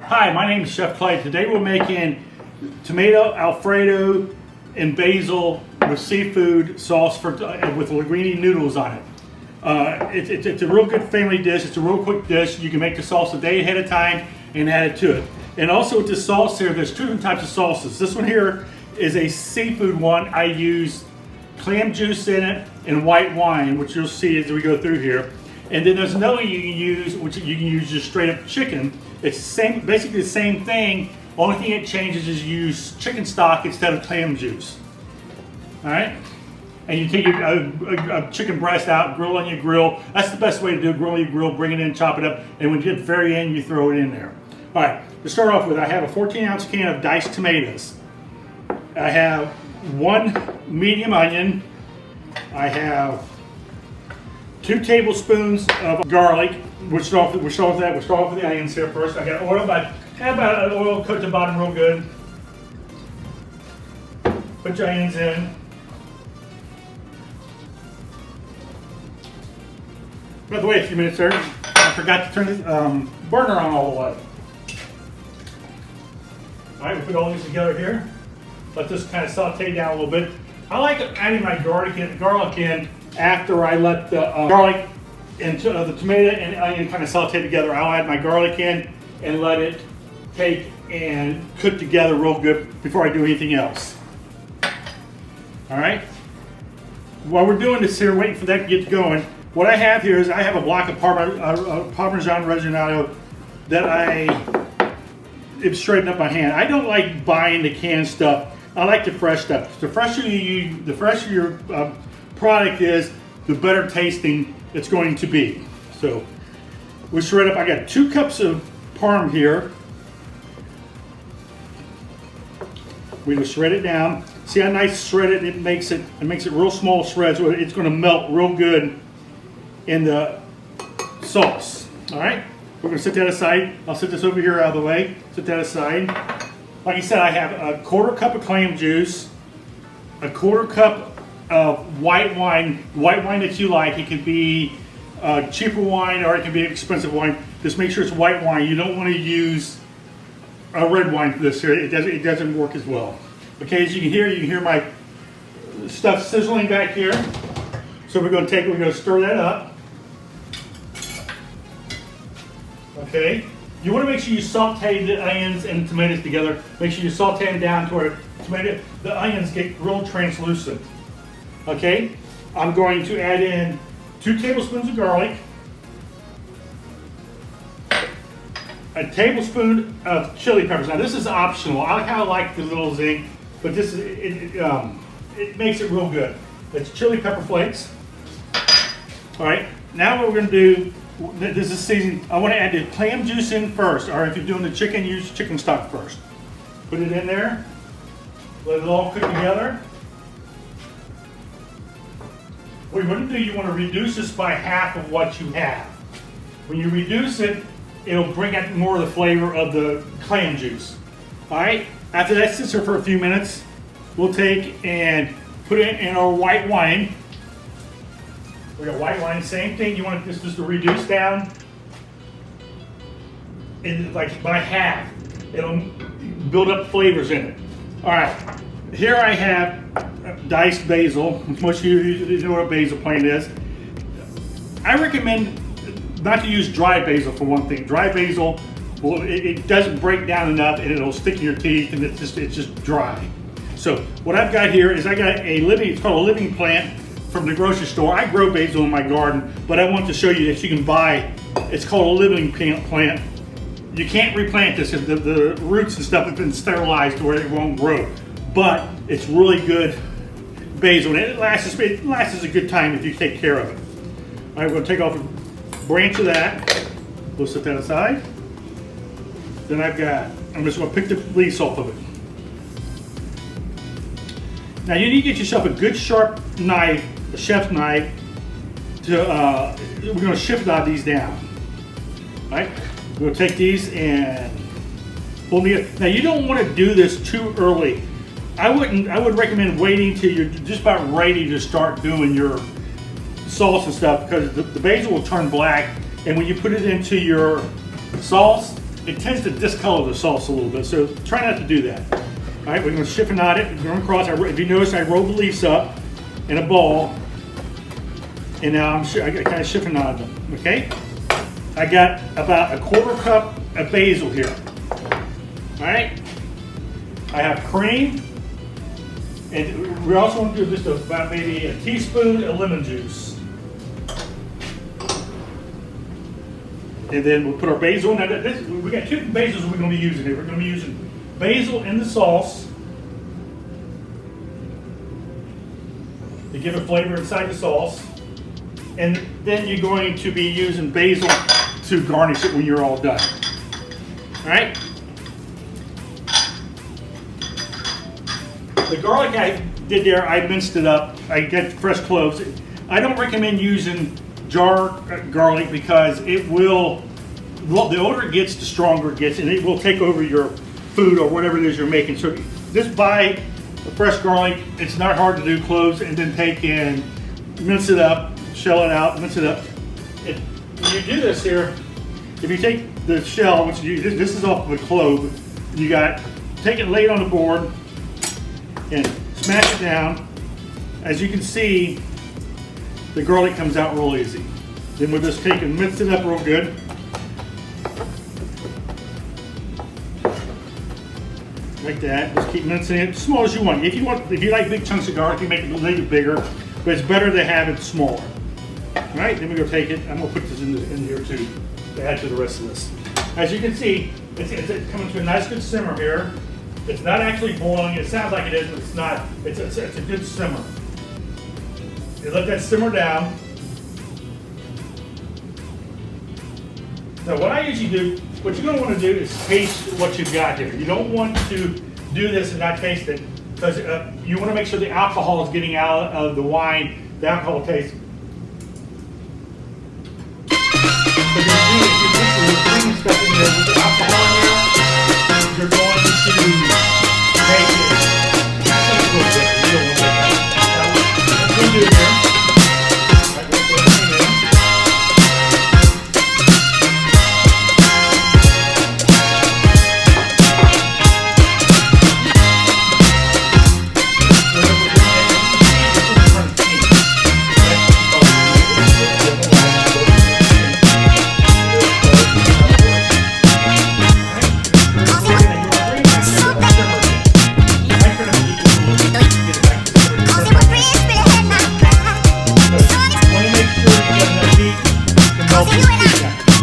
Hi, my name is Chef Clay. Today we're making tomato Alfredo and basil with seafood sauce with linguine noodles on it. It's a real good family dish. It's a real quick dish. You can make the sauce a day ahead of time and add it to it. And also with this sauce here, there's two different types of sauces. This one here is a seafood one. I use clam juice in it and white wine, which you'll see as we go through here. And then there's another one you can use, which you can use just straight up chicken. It's basically the same thing. Only thing it changes is you use chicken stock instead of clam juice. All right? And you take a chicken breast out, grill on your grill. That's the best way to do it. Grill on your grill, bring it in, chop it up, and when you get to the very end, you throw it in there. All right, to start off with, I have a 14-ounce can of diced tomatoes. I have one medium onion. I have 2 tablespoons of garlic. We'll start off with the onions here first. I got oil, have about an oil coat the bottom real good. Put your onions in. By the way, a few minutes there, I forgot to turn the burner on all the way. All right, we put all these together here. Let this kind of saute down a little bit. I like adding my garlic in after I let the garlic and the tomato and onion kind of saute together. I'll add my garlic in and let it take and cook together real good before I do anything else. All right. While we're doing this here, waiting for that to get going, what I have here is I have a block of Parmesan Reggiano that I am straightening up by hand. I don't like buying the canned stuff. I like the fresh stuff. The fresher your product is, the better tasting it's going to be. So we shred up. I got 2 cups of parm here. We just shred it down. See how nice shredded it makes it. It makes it real small shreds. So it's going to melt real good in the sauce. All right. We're going to set that aside. I'll set this over here out of the way. Set that aside. Like I said, I have a 1/4 cup of clam juice, a 1/4 cup of white wine that you like. It could be cheaper wine or it can be expensive wine. Just make sure it's white wine. You don't want to use a red wine for this here. It doesn't work as well. Okay, as you can hear my stuff sizzling back here. So we're going to stir that up. Okay. You want to make sure you saute the onions and tomatoes together. Make sure you saute them down to where the onions get real translucent. Okay, I'm going to add in 2 tablespoons of garlic, a tablespoon of chili peppers. Now this is optional. I kind of like the little zing, but this it makes it real good. It's chili pepper flakes. All right, now what we're going to do. This is seasoned. I want to add the clam juice in first, or if you're doing the chicken, use chicken stock first. Put it in there. Let it all cook together. What you want to do, you want to reduce this by half of what you have. When you reduce it, it'll bring out more of the flavor of the clam juice. All right. After that sits there for a few minutes, we'll take and put it in our white wine. We got white wine, same thing. You want this just to reduce down and like by half. It'll build up flavors in it. All right, here I have diced basil. Most of you know what a basil plant is. I recommend not to use dry basil for one thing. Dry basil, well, it doesn't break down enough and it'll stick in your teeth and it's just dry. So what I've got here is it's called a living plant from the grocery store. I grow basil in my garden, but I want to show you that you can buy, it's called a living plant. You can't replant this because the roots and stuff have been sterilized where it won't grow. But it's really good basil, and it lasts a good time if you take care of it. All right, we're going to take off a branch of that. We'll set that aside. Then I'm just going to pick the leaves off of it. Now you need to get yourself a good sharp knife, a chef's knife, we're going to shift a lot of these down. All right, we're going to take these and pull them. Now you don't want to do this too early. I would recommend waiting till you're just about ready to start doing your salsa stuff, because the basil will turn black, and when you put it into your sauce, it tends to discolor the sauce a little bit, so try not to do that. All right, we're going to chiffonade it. We're going to cross. If you notice, I rolled the leaves up in a ball, and now I kind of chiffonade them. Okay, I got about a 1/4 cup of basil here. All right, I have cream, and we also want to do just about maybe a teaspoon of lemon juice. And then we'll put our basil in. Now, we got 2 basils we're going to be using here. We're going to be using basil in the sauce to give it flavor inside the sauce. And then you're going to be using basil to garnish it when you're all done. All right? The garlic I did there, I minced it up. I get fresh cloves. I don't recommend using jar garlic because it will, the older it gets, the stronger it gets, and it will take over your food or whatever it is you're making. So just buy the fresh garlic. It's not hard to do, cloves, and then take and mince it up, shell it out, mince it up. When you do this here, if you take the shell, which this is off of a clove, you got, take it, lay it on the board, and smash it down. As you can see, the garlic comes out real easy. Then we'll just take and mince it up real good. Like that. Just keep mincing it as small as you want. If you like big chunks of garlic, you make it a little bigger, but it's better to have it smaller. All right, then we're gonna take it. I'm gonna put this in here too to add to the rest of this. As you can see, it's coming to a nice good simmer here. It's not actually boiling. It sounds like it is, but it's not. It's a good simmer. You let that simmer down. Now what I usually do, what you're going to want to do is taste what you've got here. You don't want to do this and not taste it, because you want to make sure the alcohol is getting out of the wine, the alcohol taste. If you're putting stuff in there with the alcohol in there, you're going to make it taste a little bit. You don't want that. That's what we'll do here.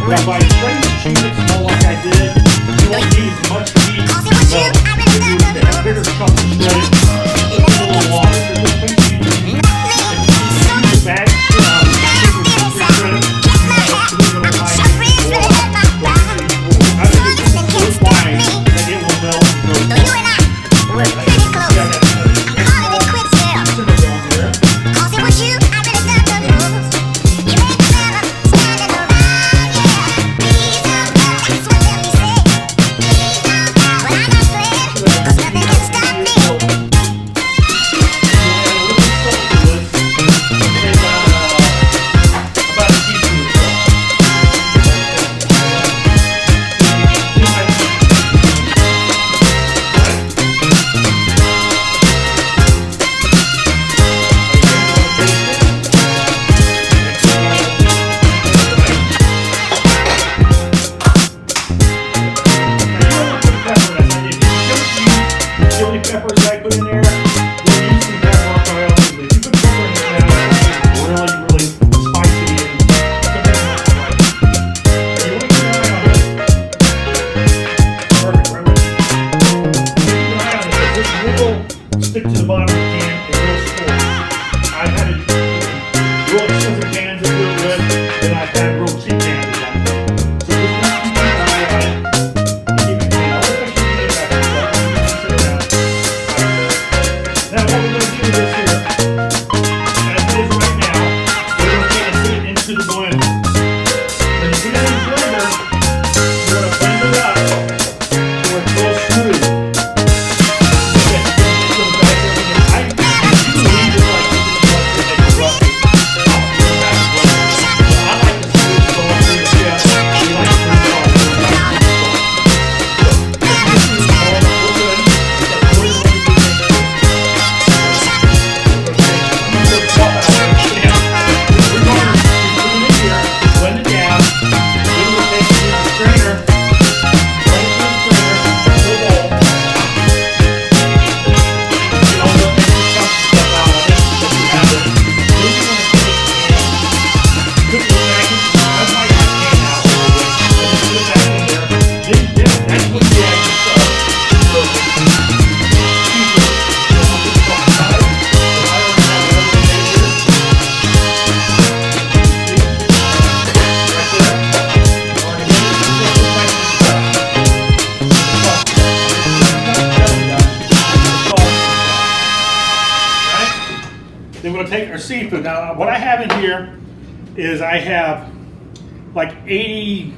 Now by spreading the cheese it small like I did, you won't need as much heat. So if you have bigger chunks of shredded, it's a little longer. So just make sure you use the bag shredded, it's a little bit high heat. I think it's so fine that it will melt and go simmer down there. take our seafood. Now, what I have in here is I have like 80,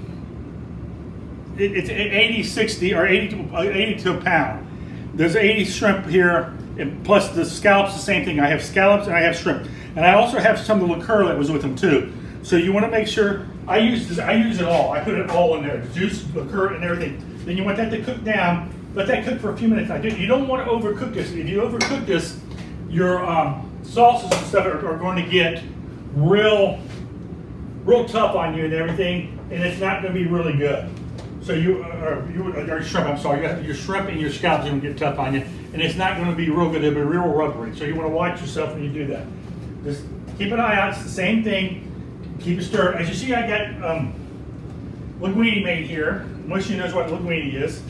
it's 80, 60, or 80 to a pound. There's 80 shrimp here, and plus the scallops, the same thing. I have scallops and I have shrimp. And I also have some of the liqueur that was with them too. So you want to make sure, I use it all. I put it all in there, the juice, liqueur, and everything. Then you want that to cook down. Let that cook for a few minutes. You don't want to overcook this. If you overcook this, your sauces and stuff are going to get real tough on you and everything, and it's not going to be really good. So your shrimp, I'm sorry, your shrimp and your scallops are going to get tough on you, and it's not going to be real good. It'll be real rubbery. So you want to watch yourself when you do that. Just keep an eye out. It's the same thing. Keep it stirred. As you see, I got linguine made here. Most of you knows what linguine is.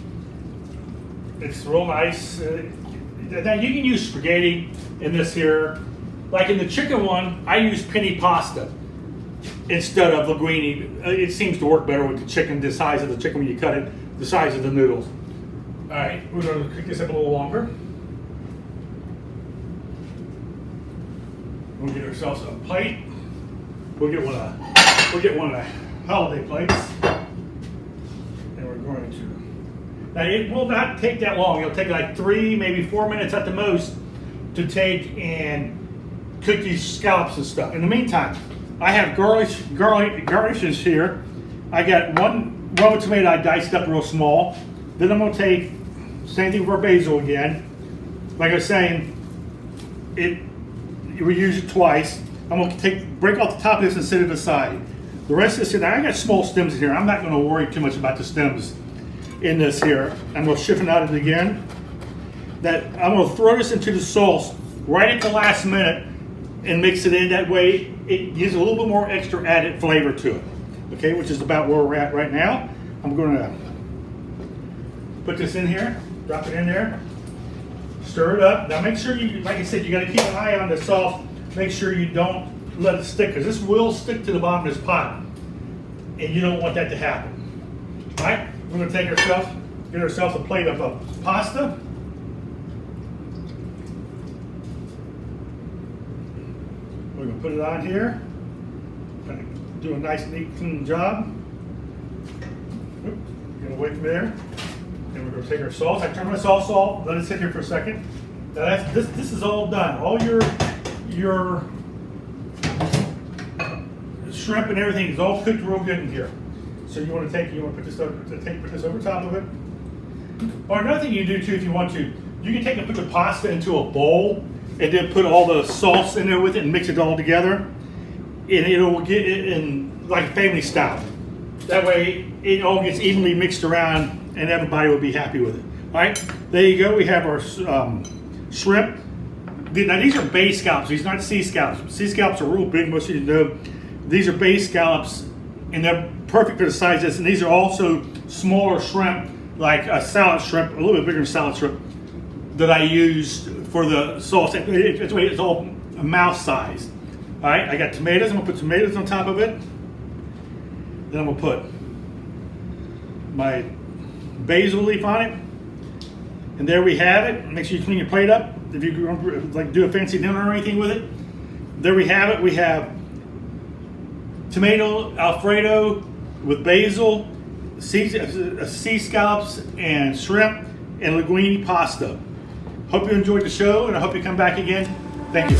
It's real nice. Now you can use spaghetti in this here. Like in the chicken one, I use penny pasta instead of linguine. It seems to work better with the chicken, the size of the chicken when you cut it, the size of the noodles. All right, we're going to cook this up a little longer. We'll get ourselves a plate. We'll get one of the holiday plates, and we're going to. Now it will not take that long. It'll take like 3, maybe 4 minutes at the most to take and cook these scallops and stuff. In the meantime, I have garnishes here. I got one Roma tomato I diced up real small. Then I'm going to take, same thing for basil again. Like I was saying, we use it twice. I'm going to break off the top of this and set it aside. The rest of this here, now I got small stems in here. I'm not going to worry too much about the stems in this here. I'm going to shift it out of it again. I'm going to throw this into the sauce right at the last minute and mix it in. That way it gives a little bit more extra added flavor to it. Okay, which is about where we're at right now. I'm going to put this in here, drop it in there, stir it up. Now make sure you, like I said, you got to keep an eye on the sauce. Make sure you don't let it stick, because this will stick to the bottom of this pot, and you don't want that to happen. All right, we're going to get ourselves a plate of pasta. We're going to put it on here. Do a nice, neat, clean job. Get away from there. And we're going to take our sauce. I turn my sauce off, let it sit here for a second. Now this is all done. All your shrimp and everything is all cooked real good in here. So you want to put this over top of it. Or another thing you do too, if you want to, you can take and put the pasta into a bowl and then put all the sauce in there with it and mix it all together, and it'll get it in like family style. That way it all gets evenly mixed around and everybody will be happy with it. All right, there you go. We have our shrimp. Now these are bay scallops. These are not sea scallops. Sea scallops are real big, most of you know. These are bay scallops, and they're perfect for the size of this. And these are also smaller shrimp, like a salad shrimp, a little bit bigger than salad shrimp, that I used for the sauce. It's all mouth size. All right, I got tomatoes. I'm gonna put tomatoes on top of it. Then I'm gonna put my basil leaf on it. And there we have it. Make sure you clean your plate up if you like do a fancy dinner or anything with it. There we have it. We have tomato Alfredo with basil, sea scallops, and shrimp, and linguine pasta. Hope you enjoyed the show, and I hope you come back again. Thank you.